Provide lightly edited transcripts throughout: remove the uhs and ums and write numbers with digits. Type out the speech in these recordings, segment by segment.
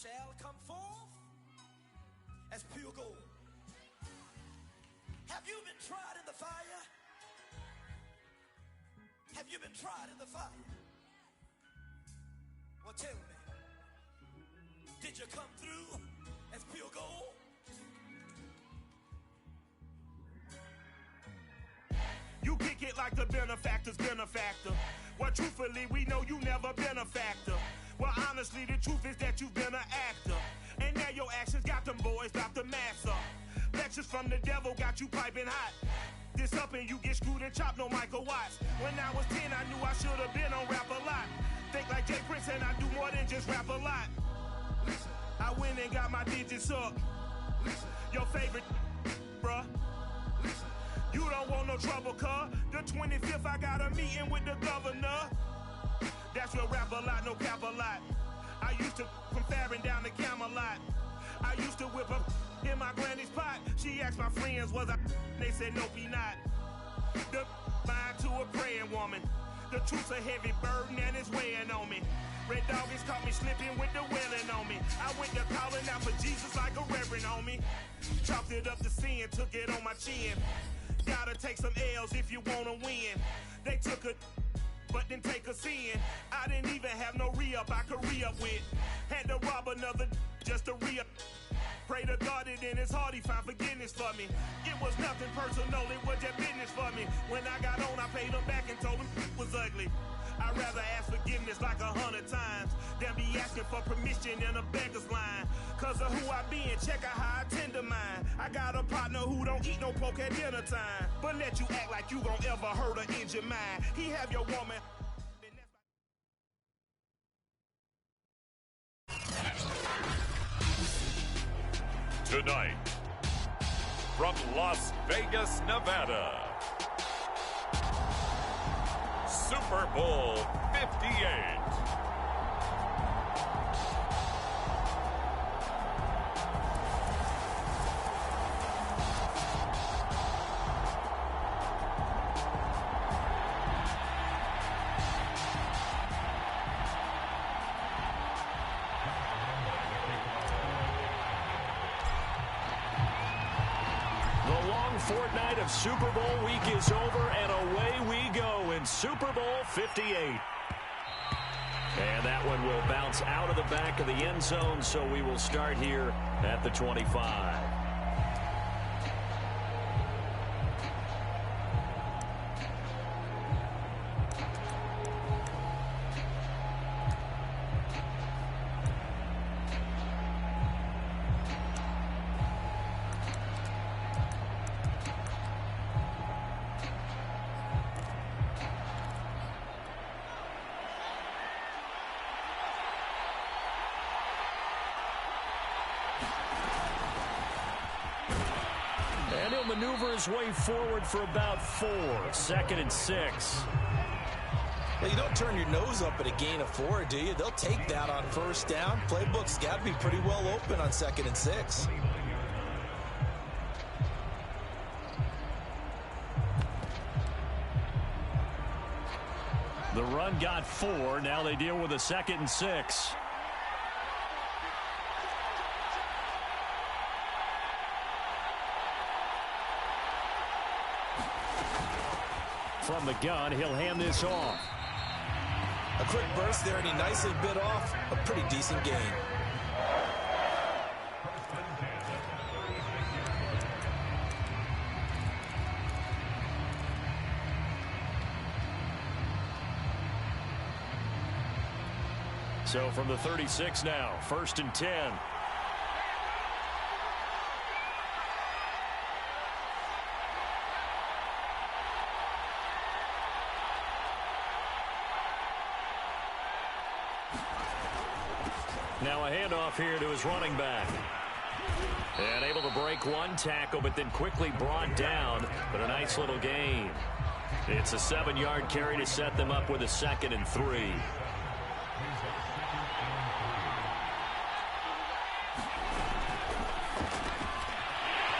shall come forth as pure gold. Have you been tried in the fire? Have you been tried in the fire? Well, tell me, did you come through as pure gold? You kick it like the benefactor's benefactor. Well, truthfully, we know you never been a factor. Well, honestly, the truth is that you've been an actor. And now your actions got them boys about to mass up. Lectures from the devil got you piping hot. This up and you get screwed and chopped, no Michael Watts. When I was 10, I knew I should have been on Rap a Lot. Think like Jay Prince and I do more than just rap a lot. I went and got my digits up. Your favorite, bruh. You don't want no trouble, cuz. The 25th, I got a meeting with the governor. That's real rap a lot, no cap a lot. I used to from Farron down to Camelot. I used to whip up in my granny's pot. She asked my friends, was I? They said, nope, he not. The line to a praying woman. The truth's a heavy burden and it's weighing on me. Red Doggies caught me slipping with the wailing on me. I went to calling out for Jesus like a reverend on me. Chopped it up to sin, took it on my chin. Gotta take some L's if you wanna win. They took a but didn't take a sin. I didn't even have no re-up I could re-up with. Had to rob another just to re-up. Pray to God that in his heart he found forgiveness for me. It was nothing personal, it was just business for me. When I got on, I paid him back and told him it was ugly. I'd rather ask forgiveness like 100 times than be asking for permission in a beggar's line. Cause of who I be and check out how I tend to mine. I got a partner who don't eat no pork at dinner time, but let you act like you gon' ever hurt or injure mine. He have your woman. Tonight, from Las Vegas, Nevada, Super Bowl 58. Fortnight of Super Bowl week is over, and away we go in Super Bowl 58. And that one will bounce out of the back of the end zone, so we will start here at the 25. Maneuver his way forward for about 4. 2nd and 6. Well, you don't turn your nose up at a gain of 4, do you? They'll take that on first down. Playbook's got to be pretty well open on 2nd and 6. The run got 4. Now they deal with a 2nd and 6. From the gun, he'll hand this off. A quick burst there, and he nicely bit off a pretty decent gain. So from the 36 now, 1st and 10. Now a handoff here to his running back. And able to break one tackle, but then quickly brought down. But a nice little gain. It's a 7-yard carry to set them up with a 2nd and 3.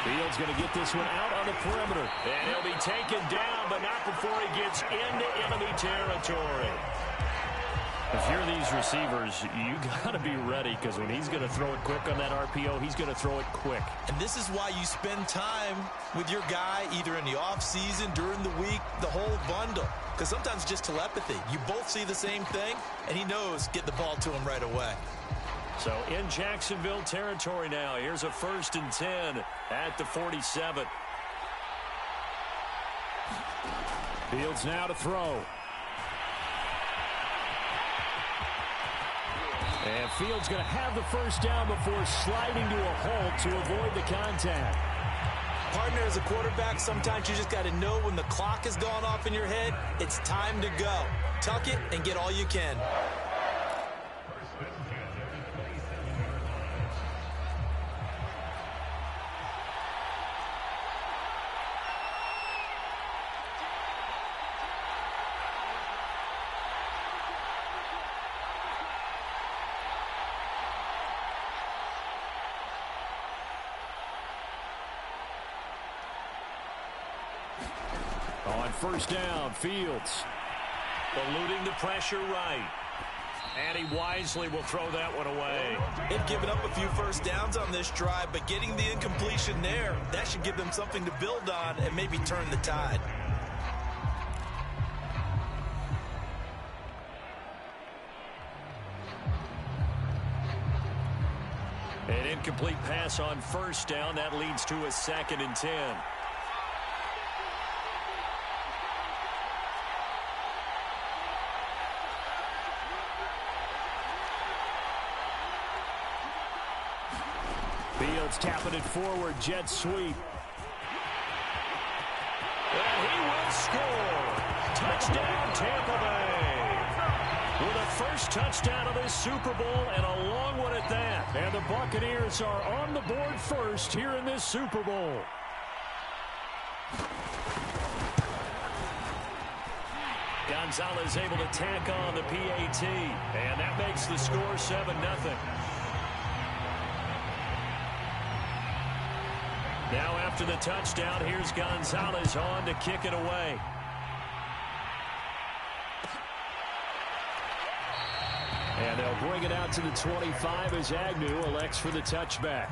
Fields going to get this one out on the perimeter. And he'll be taken down, but not before he gets into enemy territory. If you're these receivers, you got to be ready, because when he's going to throw it quick on that RPO, he's going to throw it quick. And this is why you spend time with your guy either in the offseason, during the week, the whole bundle. Because sometimes just telepathy. You both see the same thing, and he knows get the ball to him right away. So in Jacksonville territory now. Here's a 1st and 10 at the 47. Fields now to throw. And Fields going to have the first down before sliding to a halt to avoid the contact. Partner, as a quarterback, sometimes you just got to know when the clock has gone off in your head, it's time to go. Tuck it and get all you can. On 1st down, Fields eluding the pressure right. And he wisely will throw that one away. They've given up a few first downs on this drive, but getting the incompletion there, that should give them something to build on and maybe turn the tide. An incomplete pass on 1st down. That leads to a 2nd and 10. Fields tapping it forward, jet sweep. And he will score. Touchdown, Tampa Bay. With a first touchdown of this Super Bowl, and a long one at that. And the Buccaneers are on the board first here in this Super Bowl. Gonzalez able to tack on the PAT. And that makes the score 7-0. Now after the touchdown, here's Gonzalez on to kick it away. And they'll bring it out to the 25 as Agnew elects for the touchback.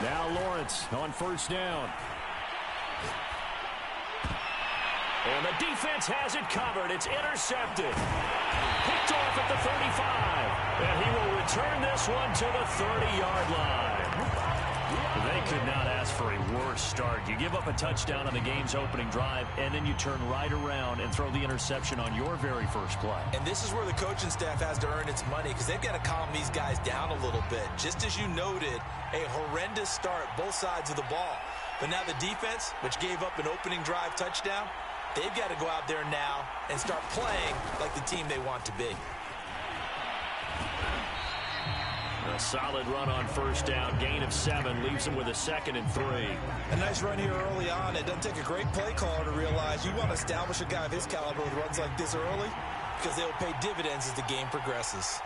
Now Lawrence on 1st down. And the defense has it covered. It's intercepted. Picked off at the 35. And he will return this one to the 30-yard line. They could not ask for a worse start. You give up a touchdown on the game's opening drive, and then you turn right around and throw the interception on your very first play. And this is where the coaching staff has to earn its money, because they've got to calm these guys down a little bit. Just as you noted, a horrendous start, both sides of the ball. But now the defense, which gave up an opening drive touchdown, they've got to go out there now and start playing like the team they want to be. A solid run on 1st down. Gain of 7 leaves him with a 2nd and 3. A nice run here early on. It doesn't take a great play caller to realize you want to establish a guy of his caliber with runs like this early, because they'll pay dividends as the game progresses.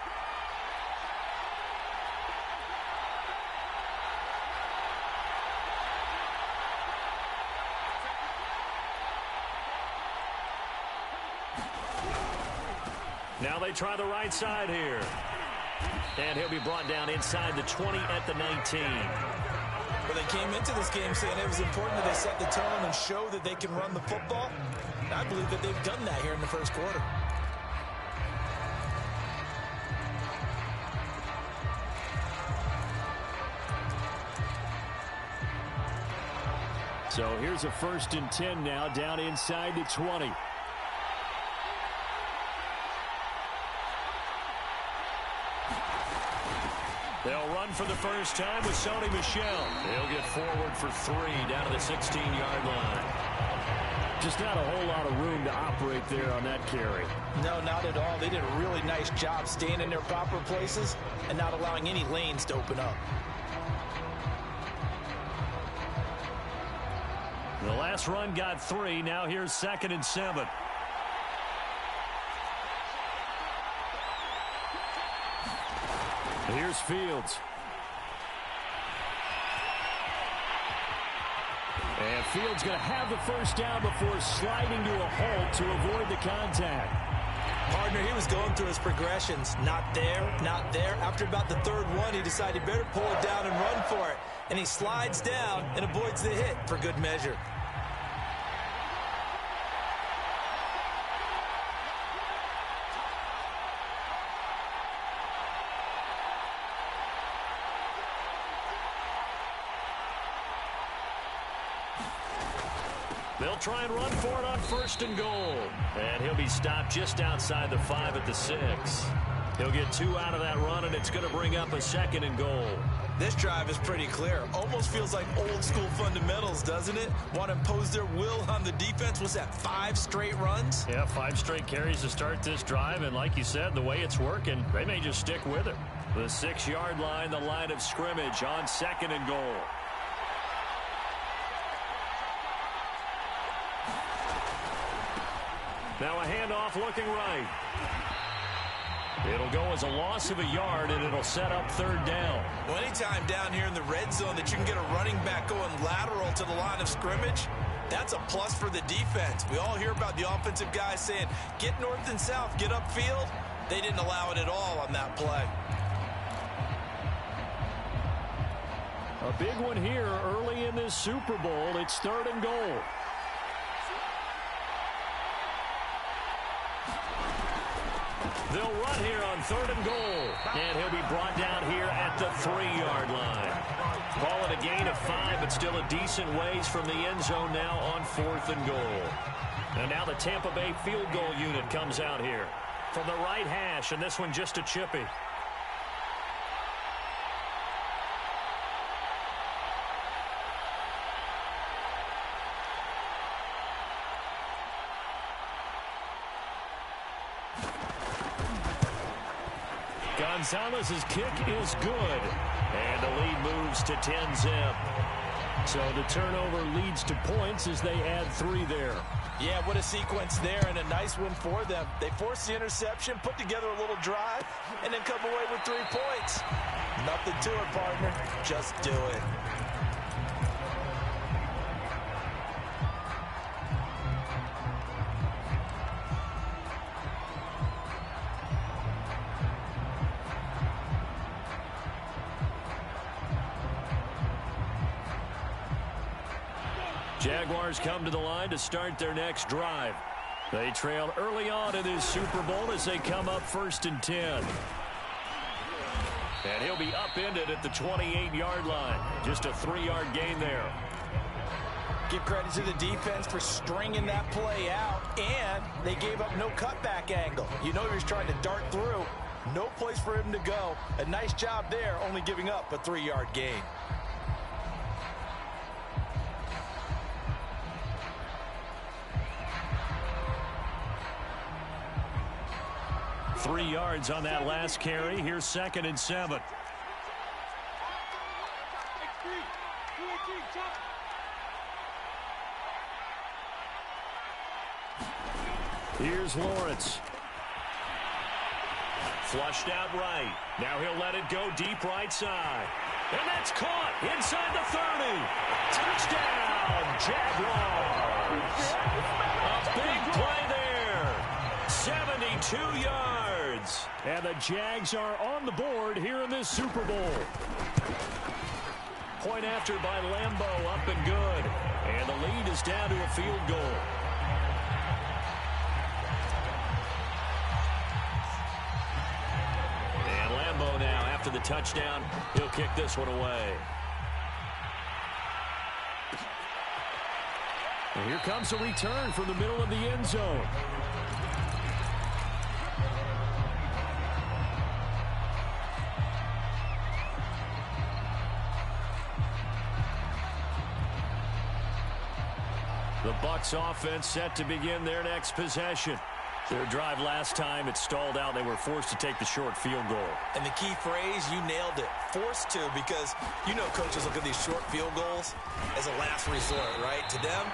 Now they try the right side here. And he'll be brought down inside the 20 at the 19. Well, they came into this game saying it was important that they set the tone and show that they can run the football. And I believe that they've done that here in the first quarter. So here's a 1st and 10 now, down inside the 20. They'll run for the first time with Sony Michel. He'll get forward for 3 down to the 16-yard line. Just not a whole lot of room to operate there on that carry. No, not at all. They did a really nice job staying in their proper places and not allowing any lanes to open up. The last run got 3. Now here's 2nd and 7. Here's Fields. And Fields going to have the first down before sliding to a halt to avoid the contact. Partner, he was going through his progressions. Not there, not there. After about the 3rd one, he decided he better pull it down and run for it. And he slides down and avoids the hit for good measure. They'll try and run for it on 1st and goal. And he'll be stopped just outside the 5 at the 6. He'll get 2 out of that run, and it's going to bring up a 2nd and goal. This drive is pretty clear. Almost feels like old school fundamentals, doesn't it? Want to impose their will on the defense. Was that 5 straight runs? Yeah, 5 straight carries to start this drive. And like you said, the way it's working, they may just stick with it. The 6-yard line, the line of scrimmage on 2nd and goal. Now a handoff looking right. It'll go as a loss of a yard, and it'll set up 3rd down. Well, anytime down here in the red zone that you can get a running back going lateral to the line of scrimmage, that's a plus for the defense. We all hear about the offensive guys saying, get north and south, get upfield. They didn't allow it at all on that play. A big one here early in this Super Bowl. It's 3rd and goal. They'll run here on 3rd and goal. And he'll be brought down here at the 3-yard line. Call it a gain of 5, but still a decent ways from the end zone now on 4th and goal. And now the Tampa Bay field goal unit comes out here from the right hash, and this one just a chippy. Gonzalez's kick is good, and the lead moves to 10-zip. So the turnover leads to points as they add 3 there. Yeah, what a sequence there, and a nice win for them. They forced the interception, put together a little drive, and then come away with 3 points. Nothing to it, partner. Just do it. Jaguars come to the line to start their next drive. They trail early on in this Super Bowl as they come up 1st and 10. And he'll be upended at the 28-yard line. Just a 3-yard gain there. Give credit to the defense for stringing that play out, and they gave up no cutback angle. You know he was trying to dart through. No place for him to go. A nice job there, only giving up a 3-yard gain. Three yards on that last carry. Here's 2nd and 7. Here's Lawrence. Flushed out right. Now he'll let it go deep right side. And that's caught inside the 30. Touchdown, Jaguars. A big play there. 72 yards. And the Jags are on the board here in this Super Bowl. Point after by Lambeau, up and good. And the lead is down to a field goal. And Lambeau now, after the touchdown, he'll kick this one away. And here comes a return from the middle of the end zone. The Bucs offense set to begin their next possession. Their drive last time, it stalled out. They were forced to take the short field goal. And the key phrase, you nailed it, forced to, because you know coaches look at these short field goals as a last resort, right? To them,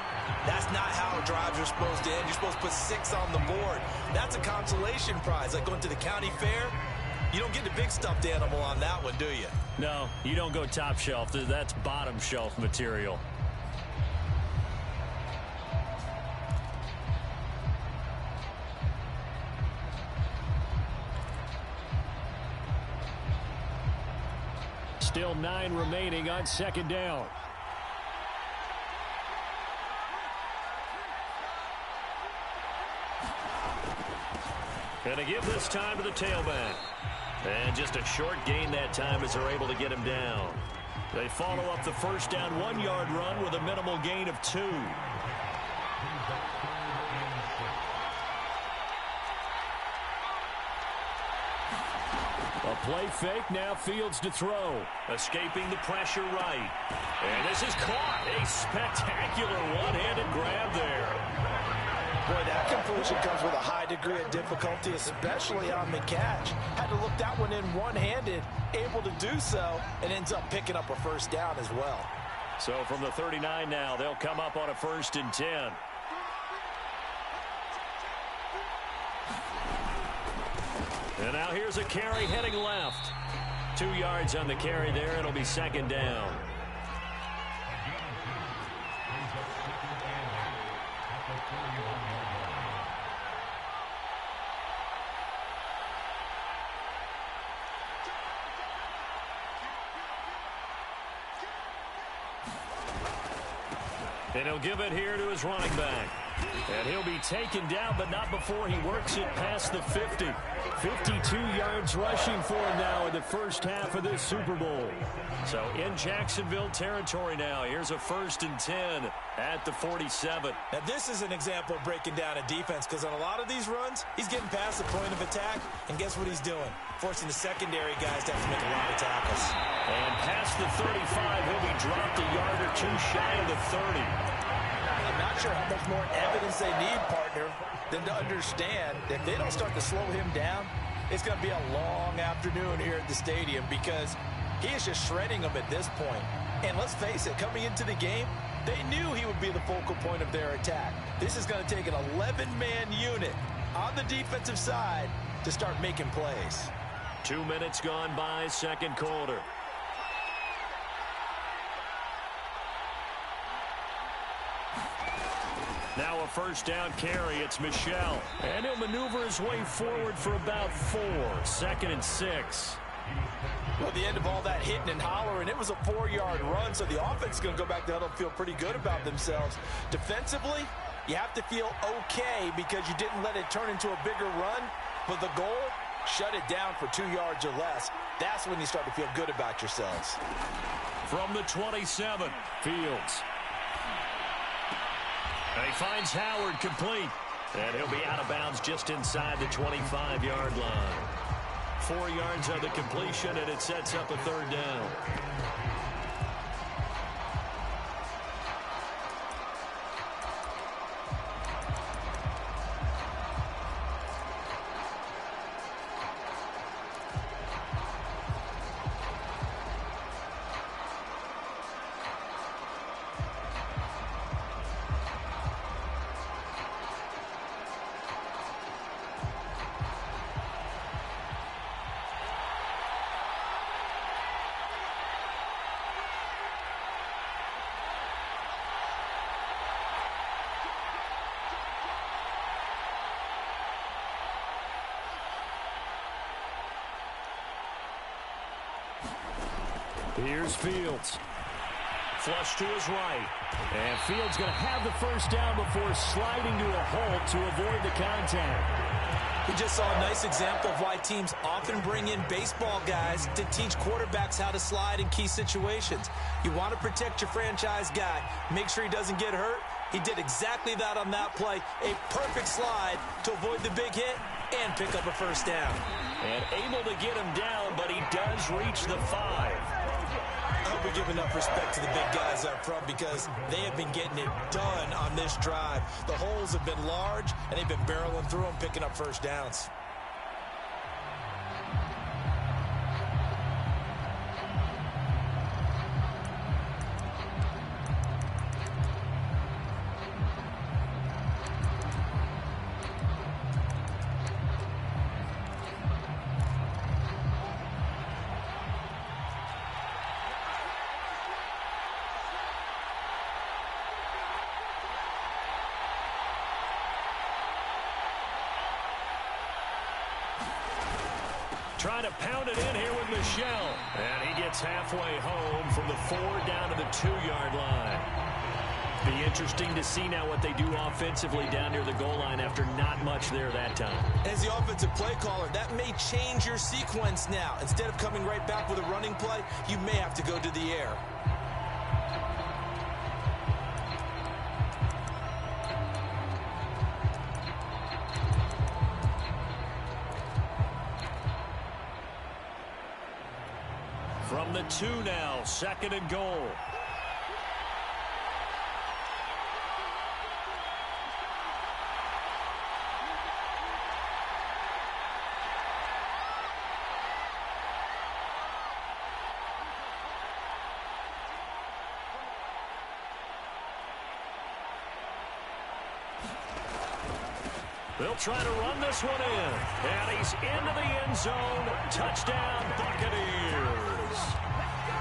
that's not how drives are supposed to end. You're supposed to put 6 on the board. That's a consolation prize, like going to the county fair. You don't get the big stuffed animal on that one, do you? No, you don't go top shelf. That's bottom shelf material. Still 9 remaining on second down. Going to give this time to the tailback. And just a short gain that time as they're able to get him down. They follow up the first down 1-yard run with a minimal gain of 2. A play fake, now Fields to throw. Escaping the pressure right. And this is caught. A spectacular one-handed grab there. Boy, that completion comes with a high degree of difficulty, especially on the catch. Had to look that one in one-handed, able to do so, and ends up picking up a first down as well. So from the 39 now, they'll come up on a 1st and 10. And now here's a carry heading left. 2 yards on the carry there. It'll be second down. And he'll give it here to his running back. And he'll be taken down, but not before he works it past the 50. 52 yards rushing for him now in the first half of this Super Bowl. So in Jacksonville territory now. Here's a 1st and 10 at the 47. Now this is an example of breaking down a defense, because on a lot of these runs, he's getting past the point of attack, and guess what he's doing? Forcing the secondary guys to have to make a lot of tackles. And past the 35, he'll be dropped a yard or 2 shy of the 30. I'm not sure how much more evidence they need, partner, than to understand that if they don't start to slow him down, it's going to be a long afternoon here at the stadium, because he is just shredding them at this point. And let's face it, coming into the game, they knew he would be the focal point of their attack. This is going to take an 11-man unit on the defensive side to start making plays. 2 minutes gone by, second quarter. Now a first down carry. It's Michel. And he'll maneuver his way forward for about 4. 2nd and 6. Well, the end of all that hitting and hollering, it was a 4-yard run, so the offense is going to go back to huddle and feel pretty good about themselves. Defensively, you have to feel okay because you didn't let it turn into a bigger run, but the goal, shut it down for 2 yards or less. That's when you start to feel good about yourselves. From the 27, Fields. And he finds Howard complete. And he'll be out of bounds just inside the 25-yard line. 4 yards on the completion, and it sets up a 3rd down. Here's Fields. Flush to his right. And Fields going to have the first down before sliding to a halt to avoid the contact. We just saw a nice example of why teams often bring in baseball guys to teach quarterbacks how to slide in key situations. You want to protect your franchise guy. Make sure he doesn't get hurt. He did exactly that on that play. A perfect slide to avoid the big hit and pick up a first down. And able to get him down, but he does reach the 5. be giving up respect to the big guys up front because they have been getting it done on this drive. The holes have been large, and they've been barreling through them, picking up first downs. Trying to pound it in here with Michel. And he gets halfway home from the 4 down to the 2-yard line. Be interesting to see now what they do offensively down near the goal line after not much there that time. As the offensive play caller, that may change your sequence now. Instead of coming right back with a running play, you may have to go to the air. From the 2 now, 2nd and goal. They'll try to run this one in. And he's into the end zone. Touchdown, Buccaneers.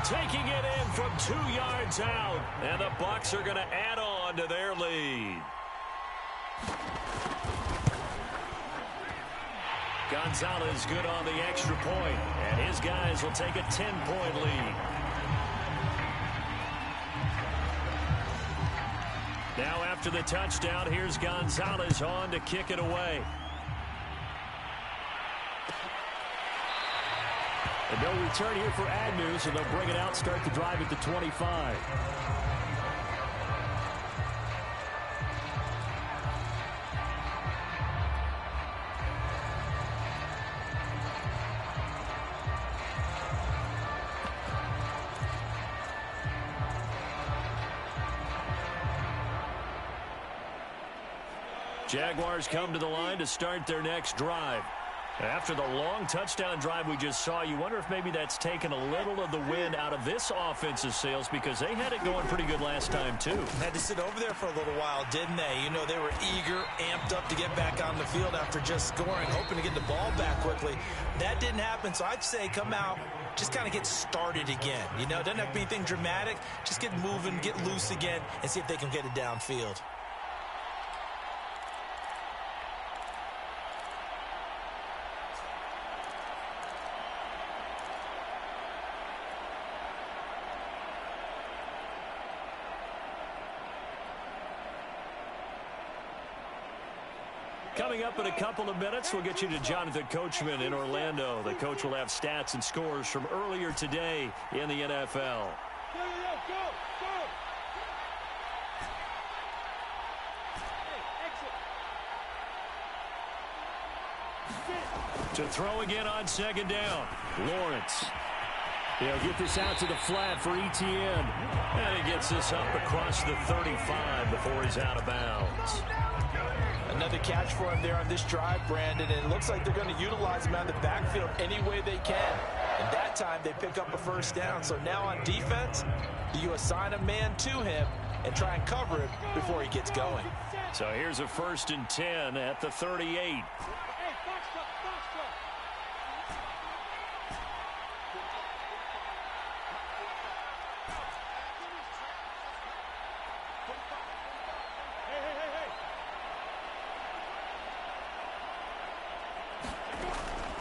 Taking it in from 2 yards out. And the Bucs are going to add on to their lead. Gonzalez good on the extra point. And his guys will take a 10-point lead. Now after the touchdown, here's Gonzalez on to kick it away. And no return here for Agnew, so they'll bring it out, start the drive at the 25. Jaguars come to the line to start their next drive. After the long touchdown drive we just saw, you wonder if maybe that's taken a little of the wind out of this offensive sails because they had it going pretty good last time, too. Had to sit over there for a little while, didn't they? You know, they were eager, amped up to get back on the field after just scoring, hoping to get the ball back quickly. That didn't happen, so I'd say come out, just kind of get started again. You know, it doesn't have to be anything dramatic. Just get moving, get loose again, and see if they can get it downfield. Coming up in a couple of minutes, we'll get you to Jonathan Coachman in Orlando. The coach will have stats and scores from earlier today in the NFL. To throw again on 2nd down, Lawrence. He'll get this out to the flat for Etienne. And he gets this up across the 35 before he's out of bounds. Another catch for him there on this drive, Brandon, and it looks like they're going to utilize him out of the backfield any way they can. And that time they pick up a first down. So now on defense, you assign a man to him and try and cover him before he gets going. So here's a 1st and 10 at the 38.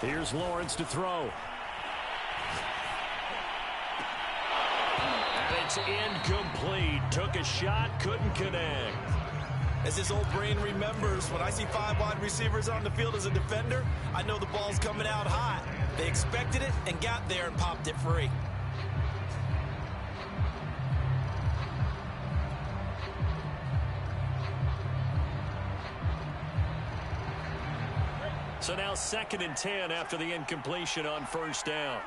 Here's Lawrence to throw. And it's incomplete. Took a shot, couldn't connect. As his old brain remembers, when I see 5 wide receivers on the field as a defender, I know the ball's coming out hot. They expected it and got there and popped it free. So now 2nd and 10 after the incompletion on 1st down.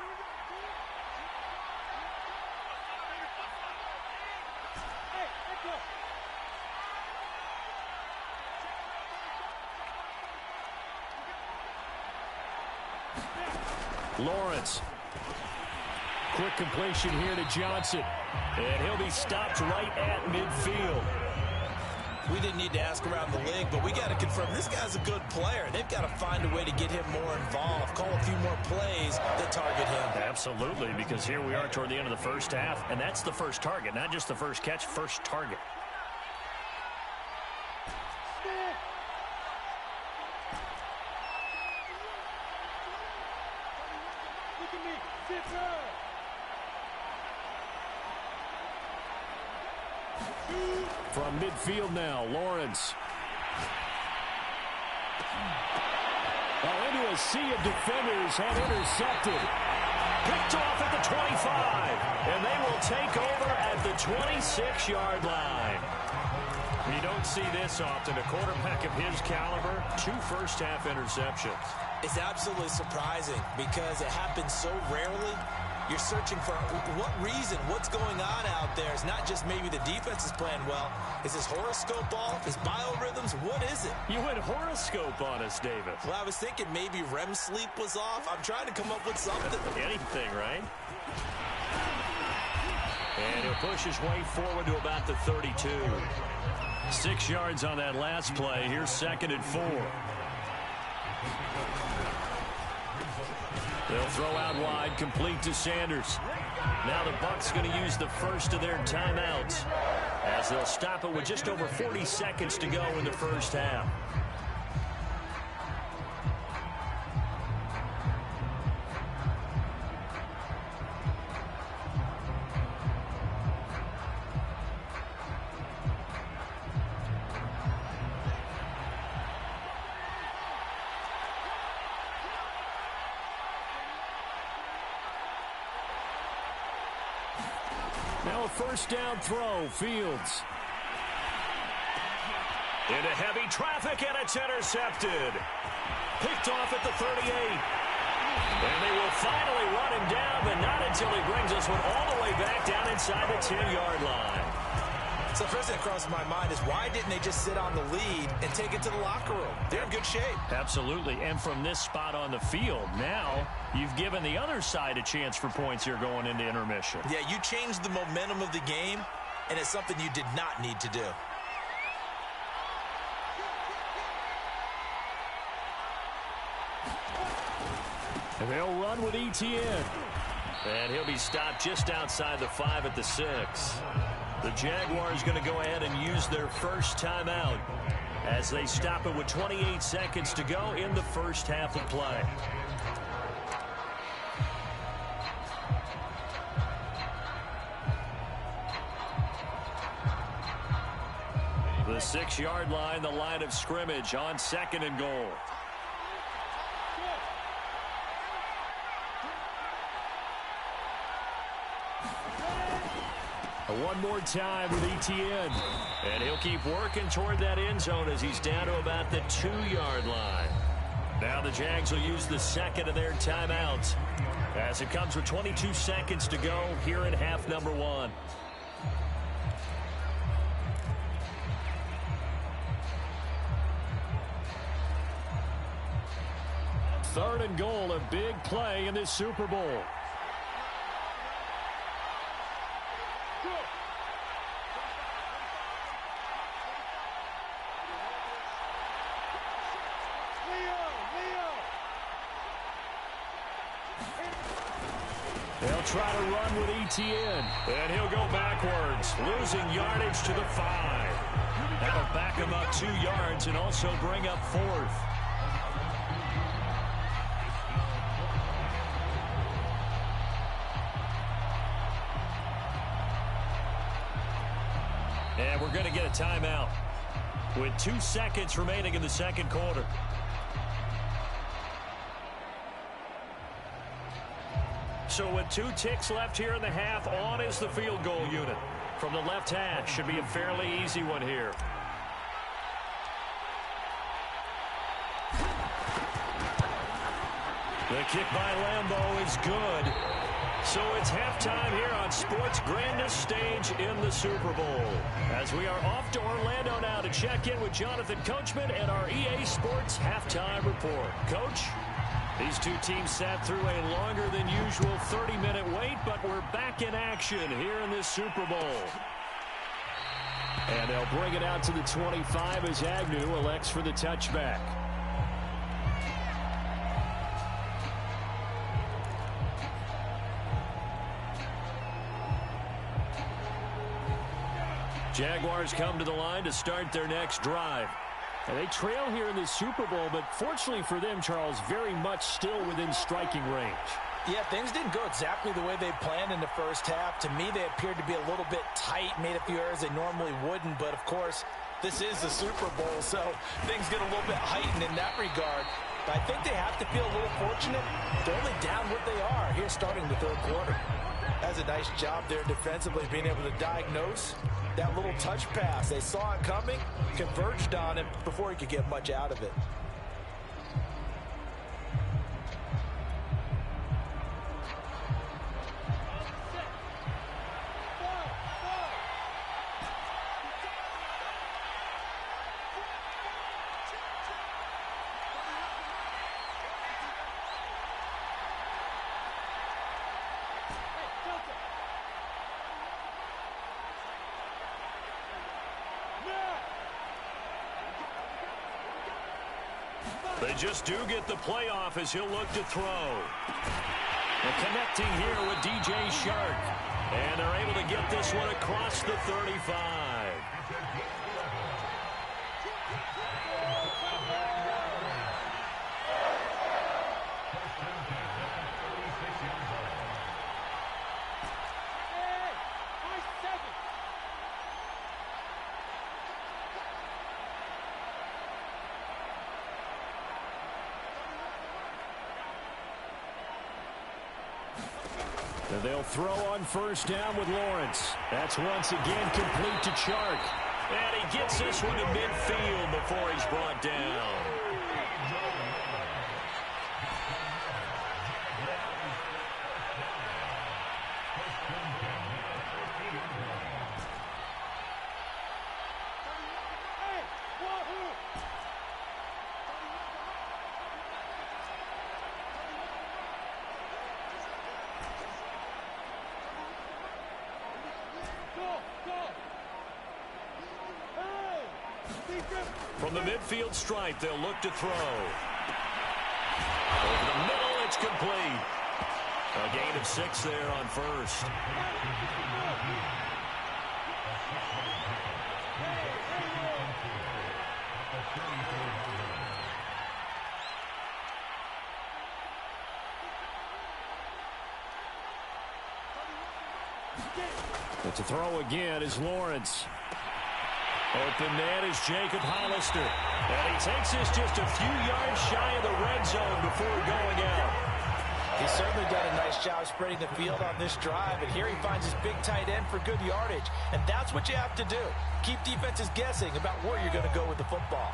Lawrence. Quick completion here to Johnson. And he'll be stopped right at midfield. We didn't need to ask around the league, but we got to confirm this guy's a good player. They've got to find a way to get him more involved, call a few more plays that target him. Absolutely, because here we are toward the end of the first half, and that's the first target, not just the first catch, first target. Look at me, zipper! From midfield now, Lawrence. Into a sea of defenders and intercepted. Picked off at the 25. And they will take over at the 26-yard line. You don't see this often. A quarterback of his caliber, 2 first-half interceptions. It's absolutely surprising because it happens so rarely. You're searching for what reason, what's going on out there. It's not just maybe the defense is playing well. Is his horoscope off? His biorhythms? What is it? You went horoscope on us, David. Well, I was thinking maybe REM sleep was off. I'm trying to come up with something. Anything, right? And he'll push his way forward to about the 32. 6 yards on that last play. Here's 2nd and 4. They'll throw out wide, complete to Sanders. Now the Bucs going to use the first of their timeouts as they'll stop it with just over 40 seconds to go in the first half. Now a first down throw, Fields. Into heavy traffic, and it's intercepted. Picked off at the 38. And they will finally run him down, but not until he brings us one all the way back down inside the 10-yard line. So the first thing that crosses my mind is why didn't they just sit on the lead and take it to the locker room? They're in good shape. Absolutely. And from this spot on the field, now you've given the other side a chance for points here going into intermission. Yeah, you changed the momentum of the game, and it's something you did not need to do. And they'll run with Etienne. And he'll be stopped just outside the 5 at the 6. The Jaguars going to go ahead and use their first timeout as they stop it with 28 seconds to go in the first half of play. The 6-yard line, the line of scrimmage on 2nd and goal. One more time with Etienne. And he'll keep working toward that end zone as he's down to about the 2-yard line. Now the Jags will use the second of their timeouts as it comes with 22 seconds to go here in half number 1. Third and goal, a big play in this Super Bowl. They'll try to run with Etienne. And he'll go backwards, losing yardage to the 5. That'll back him up 2 yards and also bring up 4th. And we're going to get a timeout with 2 seconds remaining in the second quarter. So with 2 ticks left here in the half, on is the field goal unit. From the left hash, should be a fairly easy one here. The kick by Lambeau is good. So it's halftime here on sports' grandest stage in the Super Bowl. As we are off to Orlando now to check in with Jonathan Coachman and our EA Sports Halftime Report. Coach? These two teams sat through a longer than usual 30-minute wait, but we're back in action here in this Super Bowl. And they'll bring it out to the 25 as Agnew elects for the touchback. Jaguars come to the line to start their next drive. And they trail here in the Super Bowl, but fortunately for them, Charles, very much still within striking range. Yeah, things didn't go exactly the way they planned in the first half. To me, they appeared to be a little bit tight, made a few errors they normally wouldn't. But, of course, this is the Super Bowl, so things get a little bit heightened in that regard. But I think they have to feel a little fortunate. They're only down what they are here starting the third quarter. That's a nice job there defensively, being able to diagnose that little touch pass. They saw it coming, converged on it before he could get much out of it. They just do get the playoff as he'll look to throw. And connecting here with DJ Shark. And they're able to get this one across the 35. And they'll throw on first down with Lawrence. That's once again complete to Chark. And he gets this one to midfield before he's brought down. From the midfield stripe, they'll look to throw. Over the middle, it's complete. A gain of 6 there on first. But to throw again is Lawrence. Open man is Jacob Hollister. And he takes this just a few yards shy of the red zone before going out. He's certainly done a nice job spreading the field on this drive. And here he finds his big tight end for good yardage. And that's what you have to do. Keep defenses guessing about where you're going to go with the football.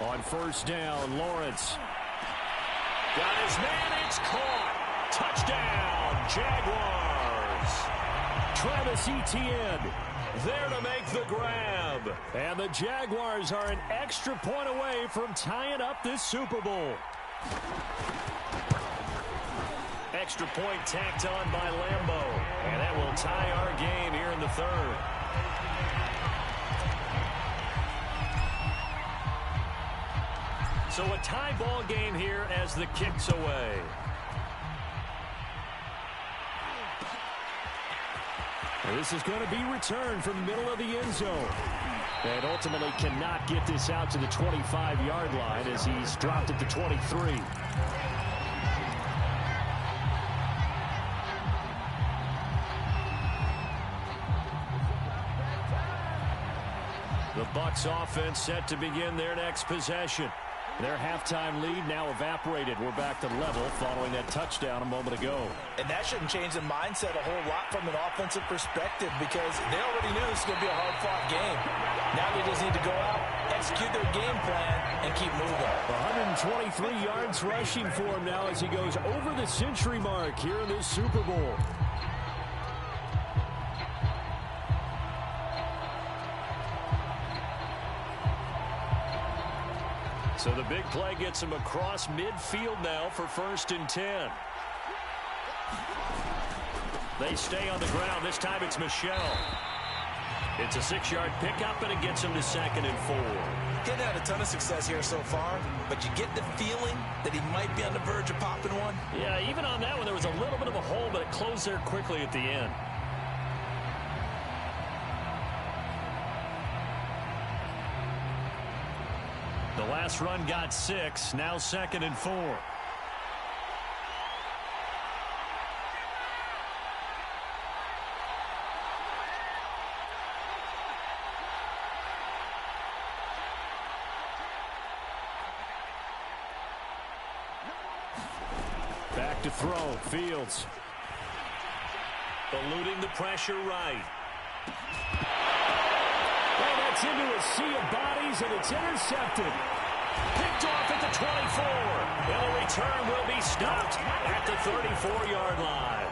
On first down, Lawrence. Got his man, it's caught. Touchdown, Jaguars. Travis Etienne there to make the grab. And the Jaguars are an extra point away from tying up this Super Bowl. Extra point tacked on by Lambeau. And that will tie our game here in the third. So a tie ball game here as the kick's away. And this is going to be returned from the middle of the end zone. And ultimately cannot get this out to the 25-yard line as he's dropped at the 23. The Bucs offense set to begin their next possession. Their halftime lead now evaporated. We're back to level following that touchdown a moment ago. And that shouldn't change the mindset a whole lot from an offensive perspective because they already knew this was going to be a hard-fought game. Now they just need to go out, execute their game plan and keep moving. 123 yards rushing for him now as he goes over the century mark here in this Super Bowl. So the big play gets him across midfield now for 1st and 10. They stay on the ground. This time it's Michel. It's a 6-yard pickup, and it gets him to 2nd and 4. Getting had a ton of success here so far, but you get the feeling that he might be on the verge of popping one. Yeah, even on that one, there was a little bit of a hole, but it closed there quickly at the end. The last run got 6, now 2nd and 4. Back to throw, Fields. Eluding the pressure right. And that's into a sea of bodies, and it's intercepted. Picked off at the 24. And the return will be stopped at the 34-yard line.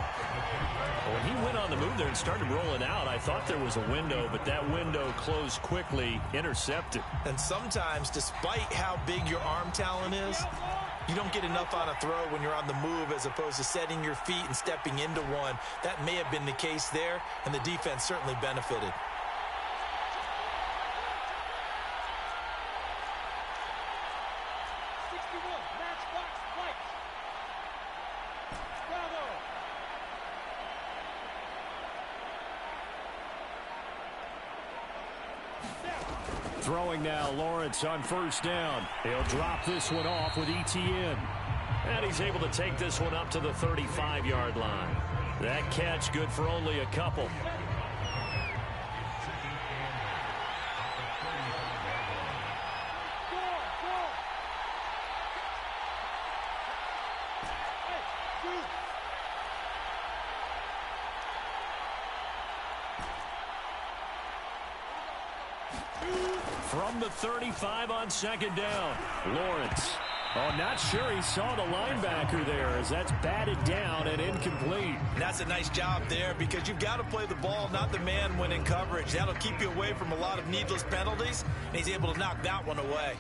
When he went on the move there and started rolling out, I thought there was a window, but that window closed quickly, intercepted. And sometimes, despite how big your arm talent is, you don't get enough on a throw when you're on the move as opposed to setting your feet and stepping into one. That may have been the case there, and the defense certainly benefited. Throwing now, Lawrence on 1st down. He'll drop this one off with ETN. And he's able to take this one up to the 35-yard line. That catch good for only a couple. From the 35 on 2nd down, Lawrence. Oh, not sure he saw the linebacker there as that's batted down and incomplete. And that's a nice job there because you've got to play the ball, not the man when in coverage. That'll keep you away from a lot of needless penalties, and he's able to knock that one away.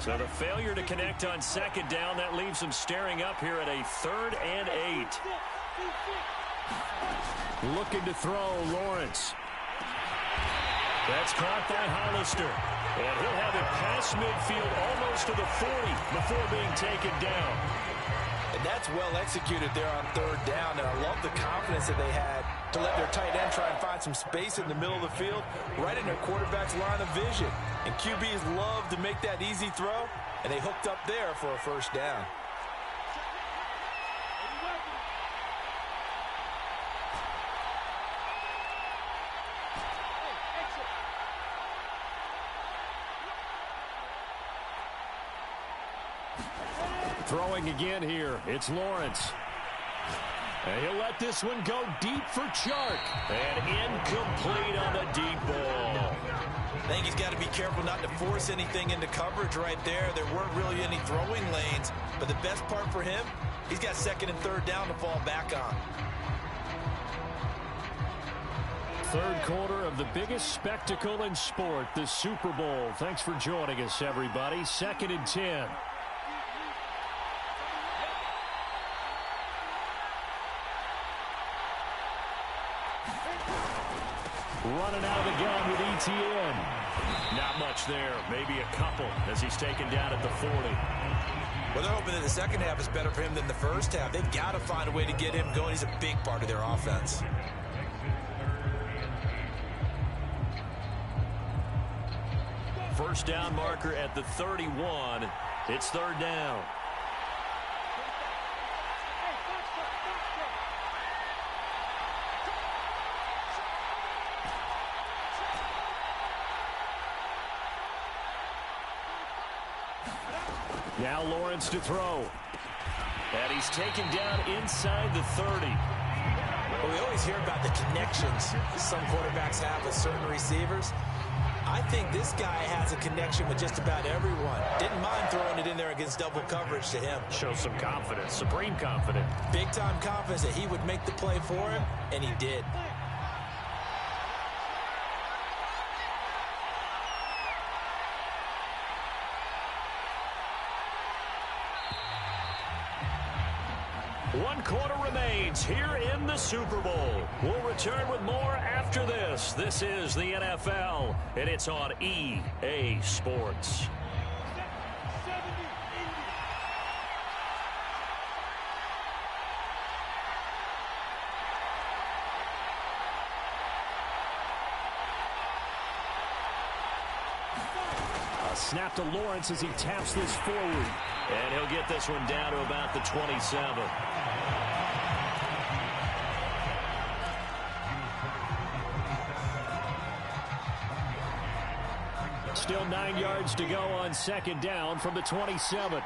So the failure to connect on 2nd down, that leaves him staring up here at a 3rd and 8. Looking to throw, Lawrence. That's caught by Hollister. And he'll have it past midfield almost to the 40 before being taken down. And that's well executed there on 3rd down. And I love the confidence that they had to let their tight end try and find some space in the middle of the field, right in their quarterback's line of vision. And QBs love to make that easy throw, and they hooked up there for a 1st down. Throwing again here, it's Lawrence. And he'll let this one go deep for Chark. And incomplete on the deep ball. I think he's got to be careful not to force anything into coverage right there. There weren't really any throwing lanes. But the best part for him, he's got 2nd and 3rd down to fall back on. 3rd quarter of the biggest spectacle in sport, the Super Bowl. Thanks for joining us, everybody. 2nd and 10. Running out of the gun with ETN. Not much there. Maybe a couple as he's taken down at the 40. Well, they're hoping that the second half is better for him than the first half. They've got to find a way to get him going. He's a big part of their offense. First down marker at the 31. It's 3rd down. Now Lawrence to throw. And he's taken down inside the 30. Well, we always hear about the connections some quarterbacks have with certain receivers. I think this guy has a connection with just about everyone. Didn't mind throwing it in there against double coverage to him. Shows some confidence, supreme confidence. Big-time confidence that he would make the play for him, and he did. One quarter remains here in the Super Bowl. We'll return with more after this. This is the NFL, and it's on EA Sports. Snap to Lawrence as he taps this forward. And he'll get this one down to about the 27. Still 9 yards to go on second down from the 27.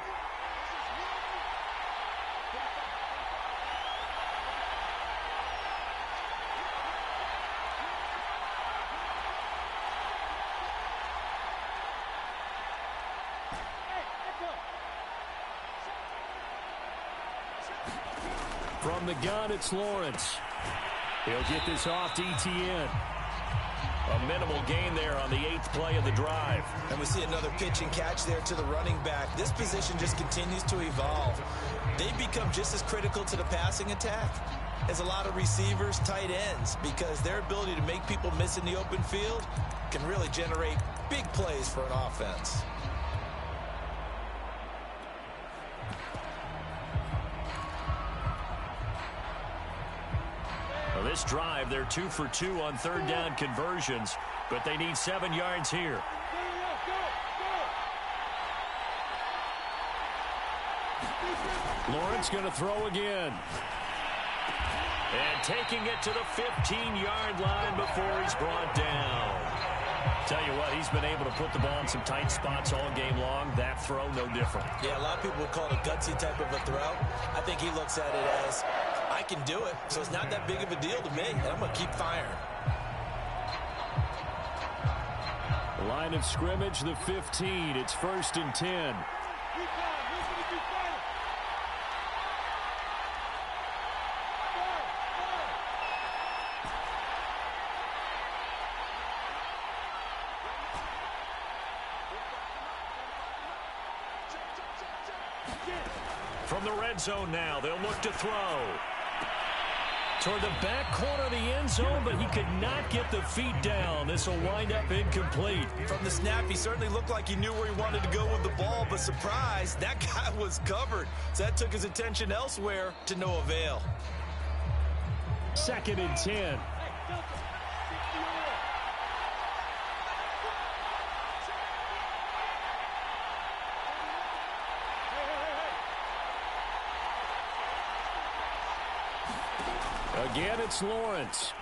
From the gun, it's Lawrence. He'll get this off to ETN. A minimal gain there on the 8th play of the drive. And we see another pitch and catch there to the running back. This position just continues to evolve. They become just as critical to the passing attack as a lot of receivers, tight ends, because their ability to make people miss in the open field can really generate big plays for an offense. This drive, they're 2 for 2 on third down conversions, but they need 7 yards here. Lawrence going to throw again. And taking it to the 15-yard line before he's brought down. Tell you what, he's been able to put the ball in some tight spots all game long. That throw, no different. Yeah, a lot of people would call it a gutsy type of a throw. I think he looks at it as, I can do it, so it's not that big of a deal to me, and I'm going to keep firing. Line of scrimmage, the 15. It's 1st and 10. From the red zone now, they'll look to throw. Toward the back corner of the end zone, but he could not get the feet down. This will wind up incomplete. From the snap, he certainly looked like he knew where he wanted to go with the ball, but surprise, that guy was covered. So that took his attention elsewhere to no avail. 2nd and 10. Again, it's Lawrence.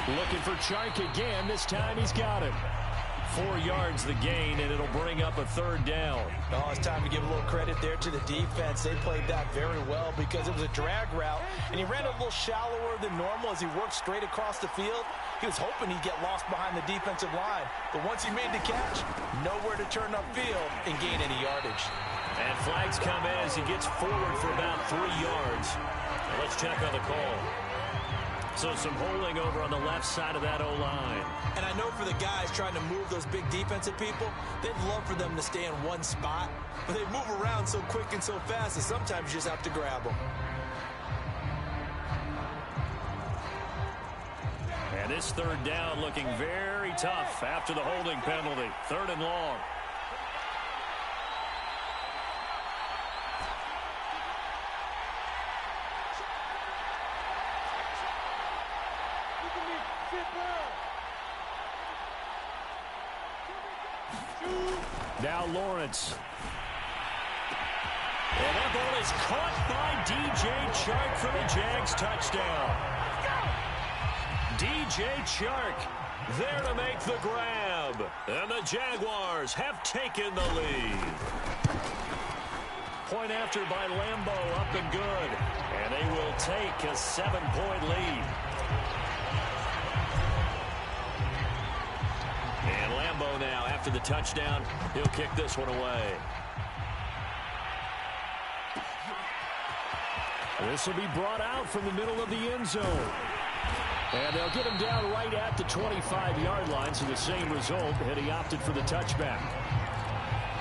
Looking for Chark again. This time he's got him. 4 yards the gain, and it'll bring up a 3rd down. Oh, it's time to give a little credit there to the defense. They played that very well because it was a drag route, and he ran a little shallower than normal as he worked straight across the field. He was hoping he'd get lost behind the defensive line, but once he made the catch, nowhere to turn upfield and gain any yardage. And flags come in as he gets forward for about 3 yards. Now let's check on the call. So some holding over on the left side of that O-line. And I know for the guys trying to move those big defensive people, they'd love for them to stay in one spot. But they move around so quick and so fast that sometimes you just have to grab them. And this 3rd down looking very tough after the holding penalty. 3rd and long. Now Lawrence. And that ball is caught by DJ Chark for the Jags touchdown. DJ Chark there to make the grab. And the Jaguars have taken the lead. Point after by Lambeau, up and good. And they will take a 7-point lead. after the touchdown. He'll kick this one away. This will be brought out from the middle of the end zone. And they'll get him down right at the 25-yard line, so the same result, and he opted for the touchback.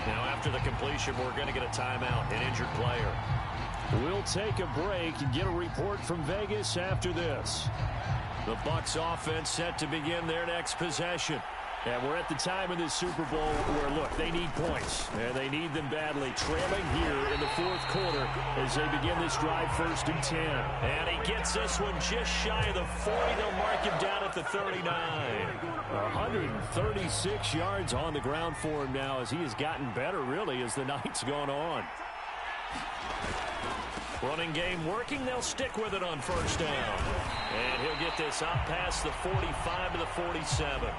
Now, after the completion, we're going to get a timeout, an injured player. We'll take a break and get a report from Vegas after this. The Bucs offense set to begin their next possession. And we're at the time in this Super Bowl where, look, they need points. And they need them badly. Trailing here in the fourth quarter as they begin this drive, 1st and 10. And he gets this one just shy of the 40. They'll mark him down at the 39. 136 yards on the ground for him now as he has gotten better, really, as the night's gone on. Running game working. They'll stick with it on 1st down. And he'll get this up past the 45 to the 47.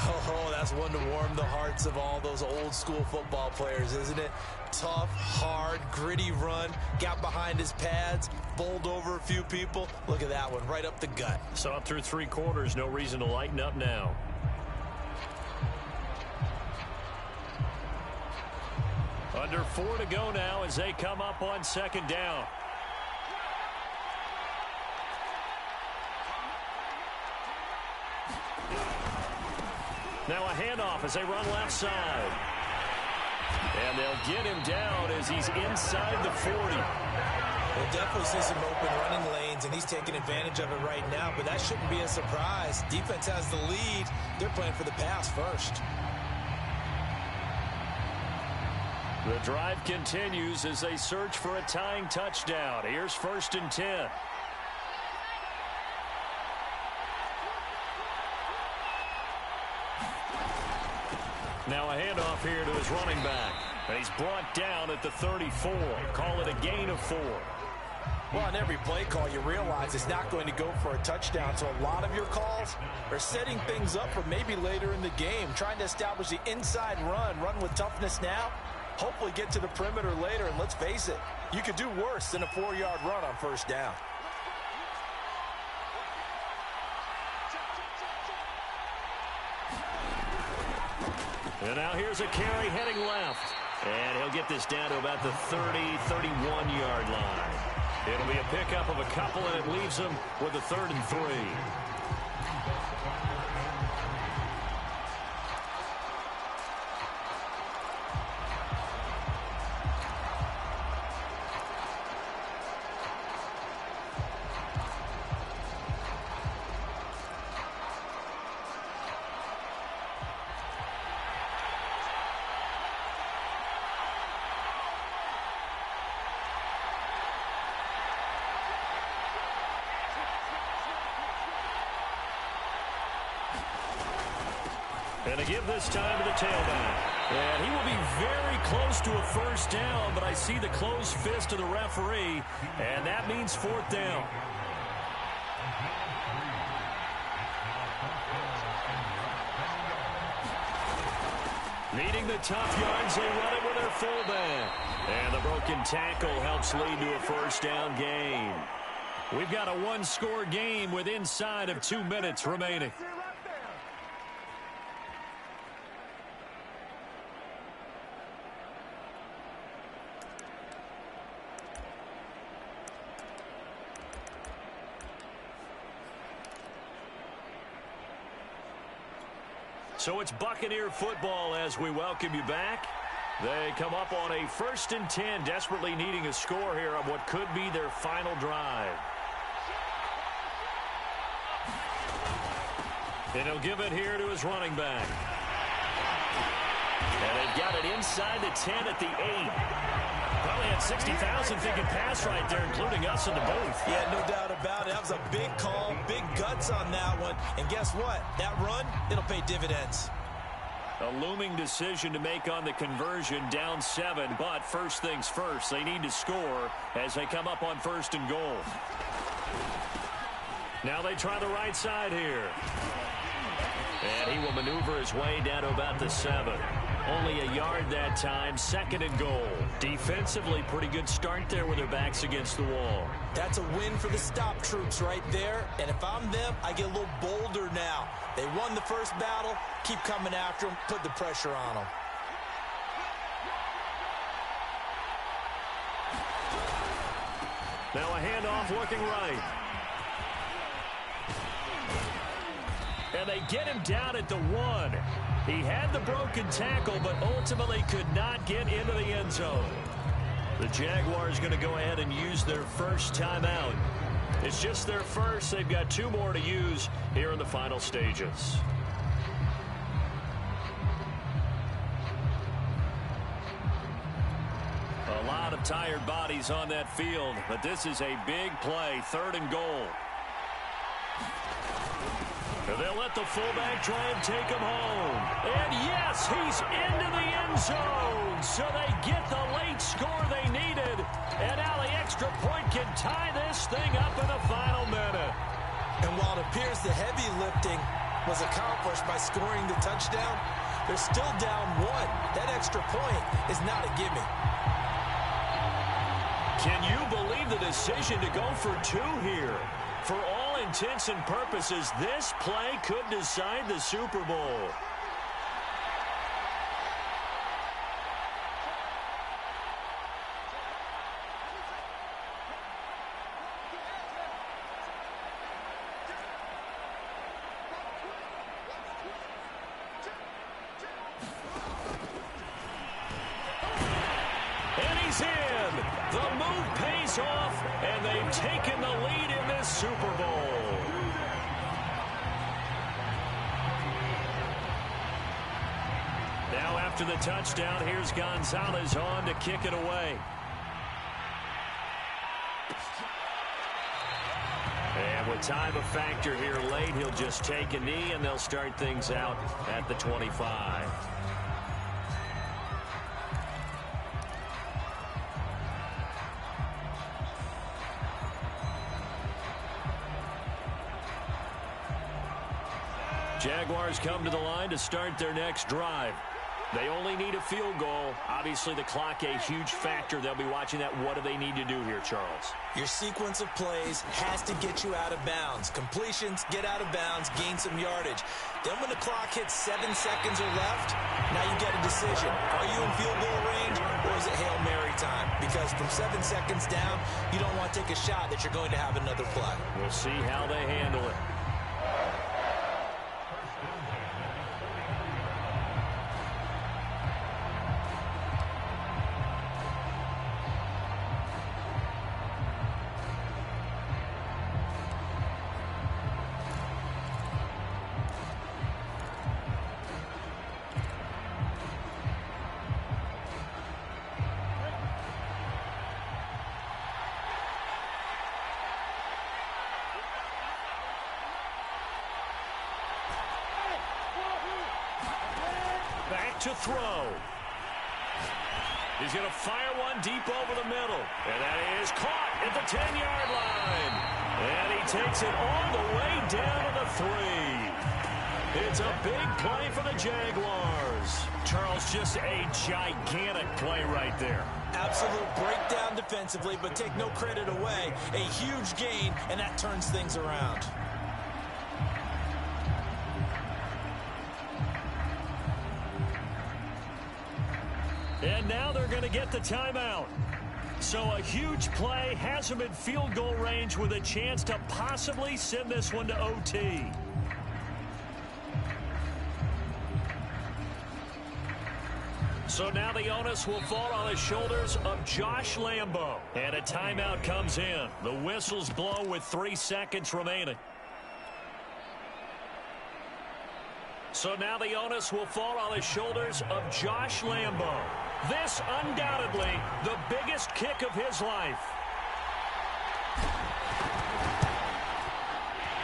Oh, that's one to warm the hearts of all those old school football players, isn't it? Tough, hard, gritty run. Got behind his pads, bowled over a few people. Look at that one, right up the gut. Saw it through 3 quarters. No reason to lighten up now. Under 4 to go now as they come up on 2nd down. Now a handoff as they run left side. And they'll get him down as he's inside the 40. We'll definitely see some open running lanes, and he's taking advantage of it right now, but that shouldn't be a surprise. Defense has the lead. They're playing for the pass first. The drive continues as they search for a tying touchdown. Here's 1st and 10. Now a handoff here to his running back. And he's brought down at the 34. Call it a gain of 4. Well, on every play call, you realize it's not going to go for a touchdown. So a lot of your calls are setting things up for maybe later in the game, trying to establish the inside run with toughness now, hopefully get to the perimeter later. And let's face it, you could do worse than a 4-yard run on 1st down. And now here's a carry heading left. And he'll get this down to about the 30, 31-yard line. It'll be a pickup of a couple, and it leaves him with a 3rd and 3. And to give this time to the tailback. And he will be very close to a 1st down, but I see the closed fist of the referee, and that means 4th down. Needing the tough yards, they run it with their fullback. And the broken tackle helps lead to a 1st down gain. We've got a 1-score game with inside of 2 minutes remaining. So it's Buccaneer football as we welcome you back. They come up on a 1st and 10, desperately needing a score here on what could be their final drive. And he'll give it here to his running back. And they've got it inside the 10 at the 8. Probably had 60,000 thinking pass right there, including us in the booth. Yeah, no doubt about it. That was a big call, big guts on that one. And guess what? That run, it'll pay dividends. A looming decision to make on the conversion, down 7. But first things first, they need to score as they come up on 1st and goal. Now they try the right side here. And he will maneuver his way down to about the 7. Only a yard that time, 2nd and goal. Defensively, pretty good start there with their backs against the wall. That's a win for the stop troops right there. And if I'm them, I get a little bolder now. They won the first battle. Keep coming after them. Put the pressure on them. Now a handoff looking right. And they get him down at the 1. He had the broken tackle, but ultimately could not get into the end zone. The Jaguars going to go ahead and use their first timeout. It's just their first. They've got 2 more to use here in the final stages. A lot of tired bodies on that field, but this is a big play, 3rd and goal. They'll let the fullback try and take him home. And yes, he's into the end zone. So they get the late score they needed. And now the extra point can tie this thing up in the final minute. And while it appears the heavy lifting was accomplished by scoring the touchdown, they're still down 1. That extra point is not a gimme. Can you believe the decision to go for 2 here? For all intents and purposes, this play could decide the Super Bowl. And he's in. The move pays off, and they've taken the lead in this Super Bowl. Now after the touchdown, here's Gonzalez on to kick it away. And with time a factor here late, he'll just take a knee, and they'll start things out at the 25. Jaguars come to the line to start their next drive. They only need a field goal. Obviously, the clock a huge factor. They'll be watching that. What do they need to do here, Charles? Your sequence of plays has to get you out of bounds. Completions, get out of bounds, gain some yardage. Then when the clock hits 7 seconds or left, now you get a decision. Are you in field goal range, or is it Hail Mary time? Because from 7 seconds down, you don't want to take a shot that you're going to have another play. We'll see how they handle it. To throw. He's going to fire one deep over the middle. And that is caught at the 10-yard line. And he takes it all the way down to the 3. It's a big play for the Jaguars. Charles, just a gigantic play right there. Absolute breakdown defensively, but take no credit away. A huge gain, and that turns things around. And now they're going to get the timeout. So a huge play has them in field goal range with a chance to possibly send this one to OT. So now the onus will fall on the shoulders of Josh Lambo. And a timeout comes in. The whistles blow with 3 seconds remaining. So now the onus will fall on the shoulders of Josh Lambo. This undoubtedly the biggest kick of his life.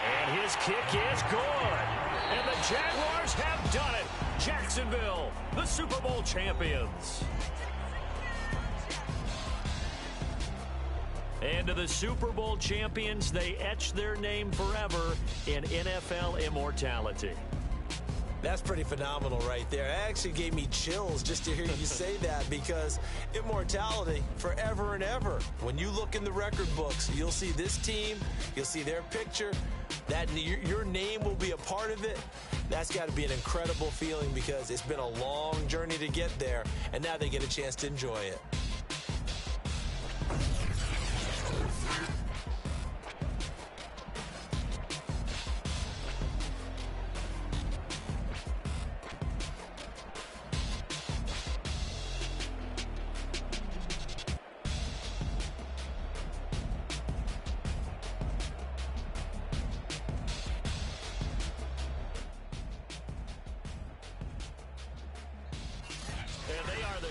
And his kick is good. And the Jaguars have done it. Jacksonville, the Super Bowl champions. And to the Super Bowl champions, they etch their name forever in NFL immortality. That's pretty phenomenal right there. It actually gave me chills just to hear you say that, because immortality forever and ever. When you look in the record books, you'll see this team, you'll see their picture, that your name will be a part of it. That's got to be an incredible feeling because it's been a long journey to get there, and now they get a chance to enjoy it.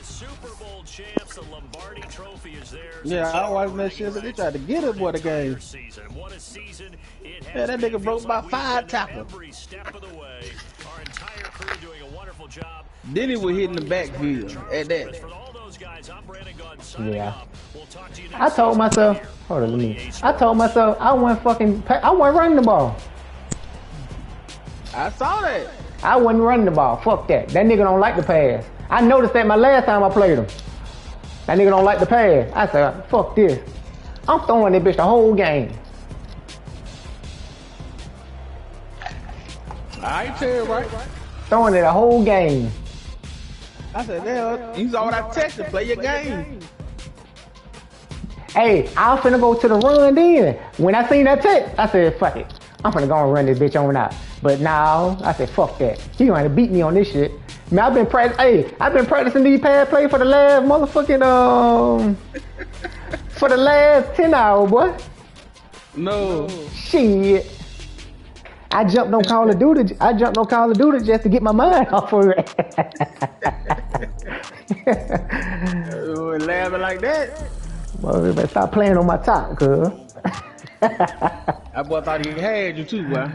Super Bowl champs, the Lombardi Trophy is theirs. Yeah, I watched that shit, but they tried to get it, boy, the game. What a season it has. Yeah, that nigga broke about 5 tackles. Every step of the way. Our entire crew doing a wonderful job. Then he was hitting the backfield at that. For all those guys, I'm Brandon Gunn signing up. We'll talk to you next I told myself, hold on, let me. I told myself I wasn't running the ball. I saw that. I wasn't running the ball. Fuck that. That nigga don't like the pass. I noticed that my last time I played him. That nigga don't like the pass. I said, fuck this. I'm throwing that bitch the whole game. I ain't tell you right. Throwing it the whole game. I said, hell, you saw what I texted. Play your game. Hey, I was finna go to the run then. When I seen that text, I said, fuck it. I'm finna go and run this bitch on out. But now, I said, fuck that. He gonna have to beat me on this shit. Man, I've been practicing these pass plays for the last motherfucking for the last 10 hours, boy. No. Shit. I jumped on Call of Duty. Just to get my mind off of it. Laughing like that. Well, you better stop playing on my top, cuz. That boy thought he had you too, boy.